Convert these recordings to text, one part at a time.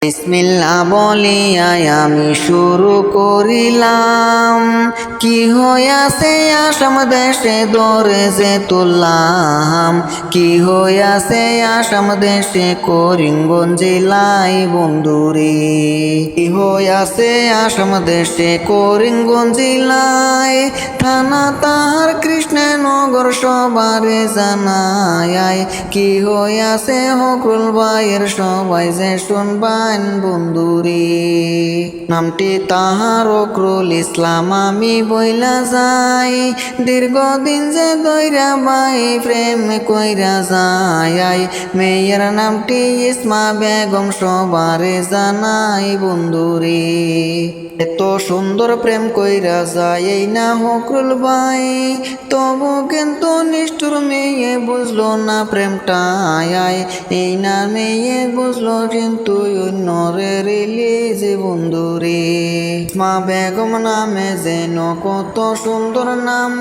বিসমিল্লাহ বলিয়াই আমি শুরু করিলাম, কি হইয়াছে আসাম দেশে দরে যে তুললাম, কি হইয়াছে আসাম দেশে করিমগঞ্জ জেলায় বন্ধুরে, কি হইয়াছে আসাম দেশে করিমগঞ্জ জেলায়, থানা তাহার কৃষ্ণনগর সবারে জানায়, কি হইয়াছে হকরুল ভাইয়ের সবাই যে শুনবাই বন্ধুরে। নামটি তাহার হকরুল ইসলাম আমি বইলা যাই, দীর্ঘদিন যে দইরা বাই প্রেম কইরা যায়, মেয়ের নামটি ইসমা বেগম সবারে জানাই বন্ধুরে। এত সুন্দর প্রেম কইরা যায় এই না হকরুল ভাই, তবু কিন্তু নিষ্ঠুর মেয়ে বুঝলো না প্রেমটাই, এই না মেয়ে বুঝলো কিন্তু অন্যরে রেলে যে বন্ধুরে। ইসমা বেগম নামে যেন কত সুন্দর নাম,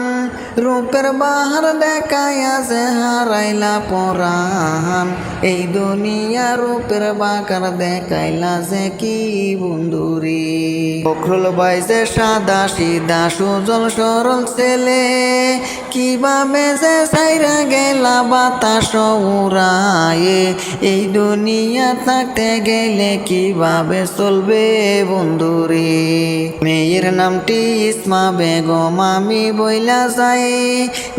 রূপের বাহার দেখাইয়া যে হারাইলা পরাণ, এই দুনিয়া রূপের বাকার দেখাইলা যে কি বন্ধুরে। হকরুল ভাই যে সাদা সিধা সুজল সরল ছেলে, কিভাবে যে সাইরা গেলা বাতাস উড়ায়ে, এই দুনিয়া থাকতে গেলে কিভাবে চলবে বন্ধুরে। মেয়ের নামটি ইসমা বেগম আমি বইলা যাই,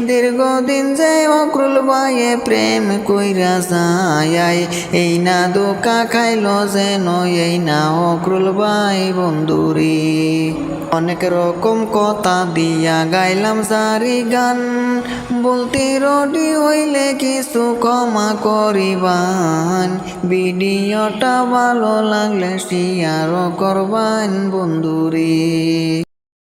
দীর্ঘদিন যে হকরুল ভাইয়ে প্রেম কইরা যায়, এই না ধোকা খাইলো যেন এই না হকরুল ভাই বন্ধুরে। অনেক রকম কথা দিয়া গাইলাম জারি গান, বলতে রডি হইলে কিছু ক্ষমা করিবান, ভিডিওটা ভালো লাগলে শেয়ার করবান বন্ধুরে।